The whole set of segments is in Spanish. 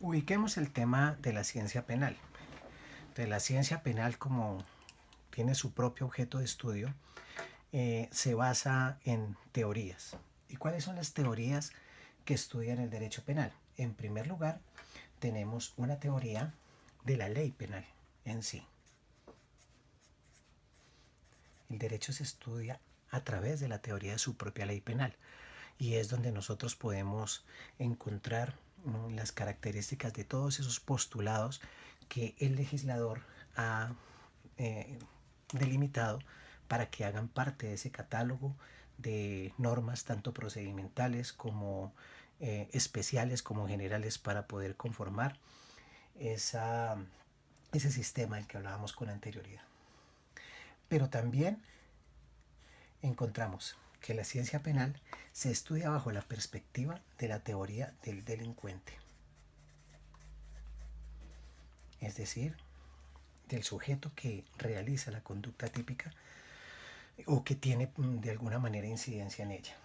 Ubiquemos el tema de la ciencia penal. De la ciencia penal, como tiene su propio objeto de estudio, se basa en teorías. ¿Y cuáles son las teorías que estudian el derecho penal? En primer lugar, tenemos una teoría de la ley penal en sí. El derecho se estudia a través de la teoría de su propia ley penal y es donde nosotros podemos encontrar las características de todos esos postulados que el legislador ha delimitado para que hagan parte de ese catálogo de normas tanto procedimentales como especiales como generales para poder conformar esa, ese sistema del que hablábamos con anterioridad. Pero también encontramos que la ciencia penal se estudia bajo la perspectiva de la teoría del delincuente, es decir, del sujeto que realiza la conducta típica o que tiene de alguna manera incidencia en ella.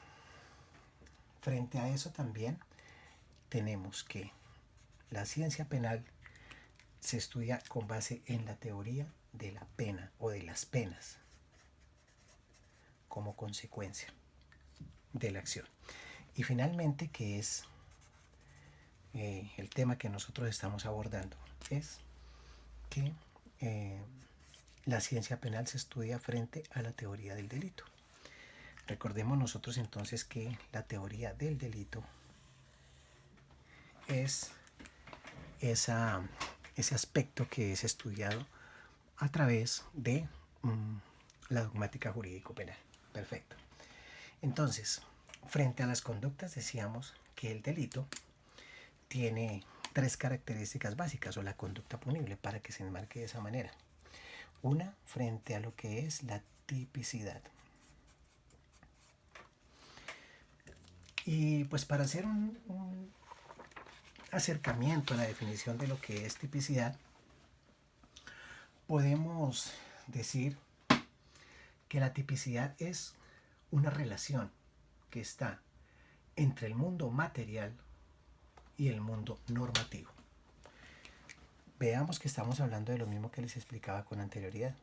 Frente a eso también tenemos que la ciencia penal se estudia con base en la teoría de la pena o de las penas como consecuencia de la acción. Y finalmente, que es el tema que nosotros estamos abordando, es que la ciencia penal se estudia frente a la teoría del delito. Recordemos nosotros entonces que la teoría del delito es ese aspecto que es estudiado a través de la dogmática jurídico-penal. Perfecto. Entonces, frente a las conductas decíamos que el delito tiene tres características básicas o la conducta punible para que se enmarque de esa manera. Una, frente a lo que es la tipicidad. Y pues para hacer un acercamiento a la definición de lo que es tipicidad, podemos decir que la tipicidad es una relación que está entre el mundo material y el mundo normativo. Veamos que estamos hablando de lo mismo que les explicaba con anterioridad.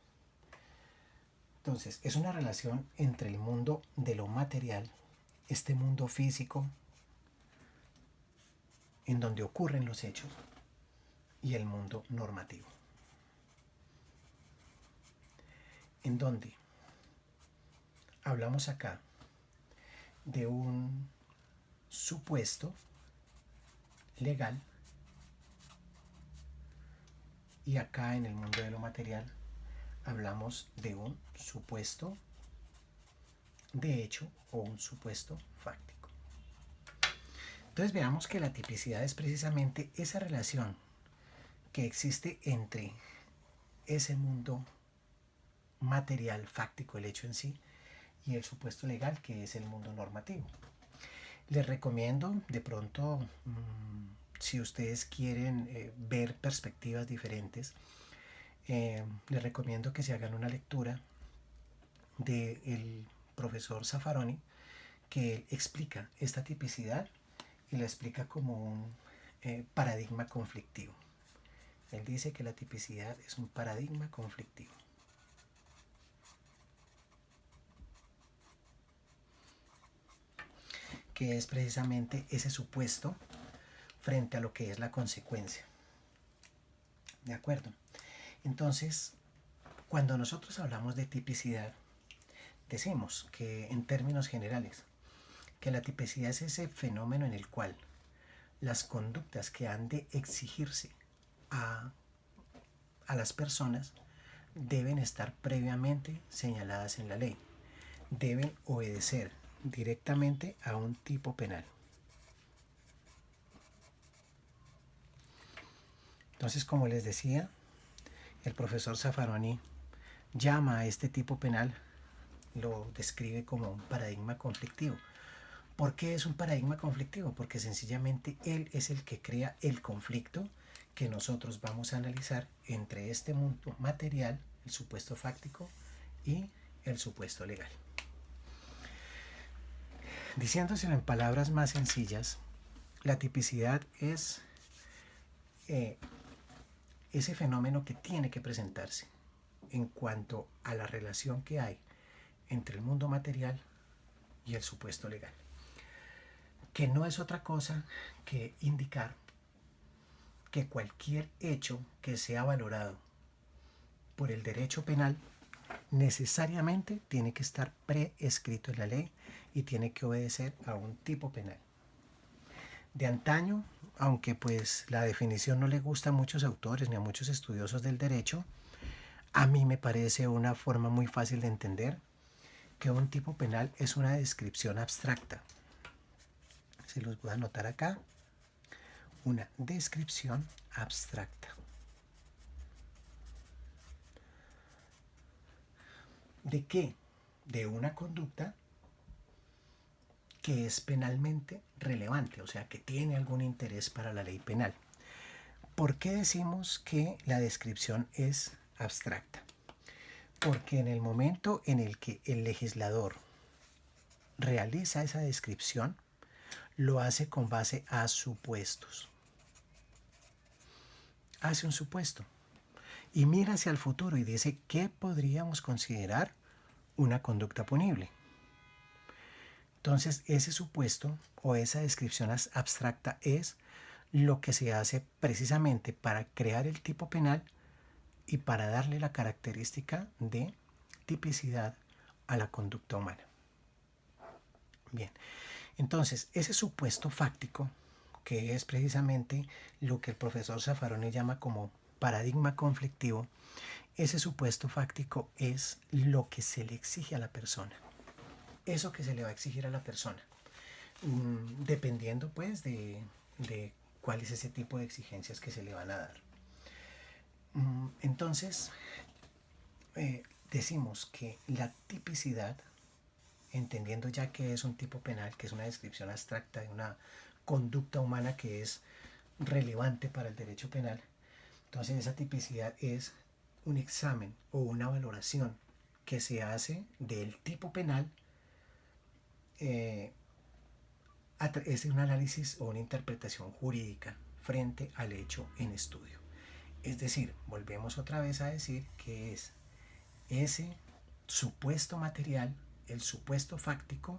Entonces, es una relación entre el mundo de lo material, este mundo físico, en donde ocurren los hechos, y el mundo normativo, en donde hablamos acá de un supuesto legal y acá en el mundo de lo material hablamos de un supuesto de hecho o un supuesto fáctico. Entonces veamos que la tipicidad es precisamente esa relación que existe entre ese mundo material, fáctico, el hecho en sí, y el supuesto legal, que es el mundo normativo. Les recomiendo de pronto, si ustedes quieren ver perspectivas diferentes, les recomiendo que se hagan una lectura del profesor Zaffaroni, que explica esta tipicidad y la explica como un paradigma conflictivo. Él dice que la tipicidad es un paradigma conflictivo. Que es precisamente ese supuesto frente a lo que es la consecuencia. ¿De acuerdo? Entonces, cuando nosotros hablamos de tipicidad, decimos que en términos generales, que la tipicidad es ese fenómeno en el cual las conductas que han de exigirse a las personas deben estar previamente señaladas en la ley, deben obedecer directamente a un tipo penal. Entonces, como les decía, el profesor Zaffaroni llama a este tipo penal, lo describe como un paradigma conflictivo. ¿Por qué es un paradigma conflictivo? Porque sencillamente él es el que crea el conflicto que nosotros vamos a analizar entre este mundo material, el supuesto fáctico, y el supuesto legal. Diciéndoselo en palabras más sencillas, la tipicidad es eh, ese fenómeno que tiene que presentarse en cuanto a la relación que hay entre el mundo material y el supuesto legal, que no es otra cosa que indicar que cualquier hecho que sea valorado por el derecho penal necesariamente tiene que estar prescrito en la ley y tiene que obedecer a un tipo penal. De antaño, aunque pues la definición no le gusta a muchos autores ni a muchos estudiosos del derecho, a mí me parece una forma muy fácil de entender que un tipo penal es una descripción abstracta. Se los voy a anotar acá. Una descripción abstracta. ¿De qué? De una conducta que es penalmente relevante, o sea, que tiene algún interés para la ley penal. ¿Por qué decimos que la descripción es abstracta? Porque en el momento en el que el legislador realiza esa descripción, lo hace con base a supuestos. Hace un supuesto y mira hacia el futuro y dice qué podríamos considerar una conducta punible. Entonces, ese supuesto o esa descripción abstracta es lo que se hace precisamente para crear el tipo penal y para darle la característica de tipicidad a la conducta humana. Bien, entonces ese supuesto fáctico, que es precisamente lo que el profesor Zaffaroni llama como paradigma conflictivo, ese supuesto fáctico es lo que se le exige a la persona. Eso que se le va a exigir a la persona, dependiendo pues de cuál es ese tipo de exigencias que se le van a dar. Entonces, decimos que la tipicidad, entendiendo ya que es un tipo penal, que es una descripción abstracta de una conducta humana que es relevante para el derecho penal, entonces esa tipicidad es un examen o una valoración que se hace del tipo penal, es un análisis o una interpretación jurídica frente al hecho en estudio. Es decir, volvemos otra vez a decir que es ese supuesto material, el supuesto fáctico,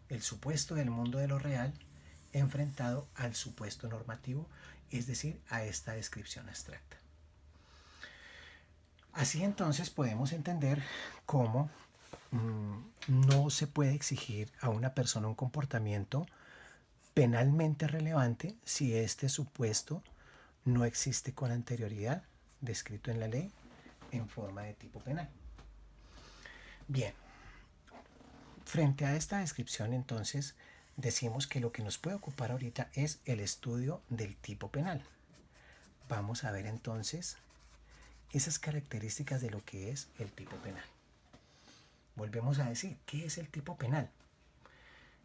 el supuesto del mundo de lo real, enfrentado al supuesto normativo, es decir, a esta descripción abstracta. Así entonces podemos entender cómo no se puede exigir a una persona un comportamiento penalmente relevante si este supuesto no existe con anterioridad, descrito en la ley en forma de tipo penal. Bien, frente a esta descripción entonces decimos que lo que nos puede ocupar ahorita es el estudio del tipo penal. Vamos a ver entonces esas características de lo que es el tipo penal. Volvemos a decir, ¿qué es el tipo penal?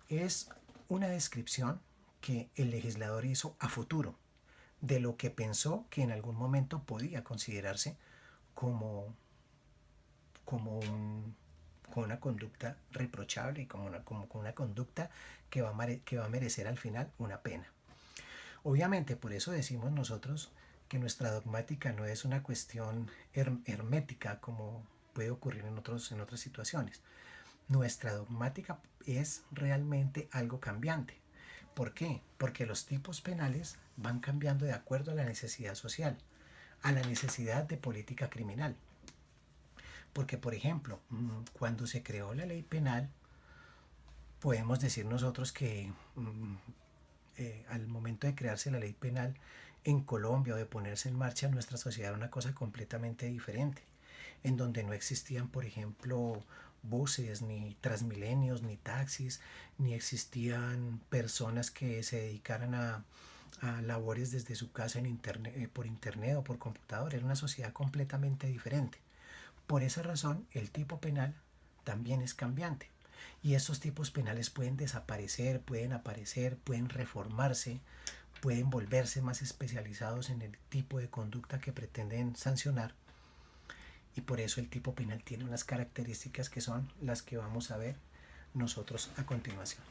Es una descripción que el legislador hizo a futuro de lo que pensó que en algún momento podía considerarse como una conducta reprochable y como una conducta que va a merecer al final una pena. Obviamente, por eso decimos nosotros que nuestra dogmática no es una cuestión hermética como puede ocurrir en otras situaciones. Nuestra dogmática es realmente algo cambiante. ¿Por qué? Porque los tipos penales van cambiando de acuerdo a la necesidad social, a la necesidad de política criminal. Porque, por ejemplo, cuando se creó la ley penal, podemos decir nosotros que al momento de crearse la ley penal en Colombia o de ponerse en marcha, nuestra sociedad era una cosa completamente diferente, en donde no existían, por ejemplo, buses, ni transmilenios, ni taxis, ni existían personas que se dedicaran a labores desde su casa en internet, por internet o por computador. Era una sociedad completamente diferente. Por esa razón, el tipo penal también es cambiante. Y estos tipos penales pueden desaparecer, pueden aparecer, pueden reformarse, pueden volverse más especializados en el tipo de conducta que pretenden sancionar. Y por eso el tipo penal tiene unas características que son las que vamos a ver nosotros a continuación.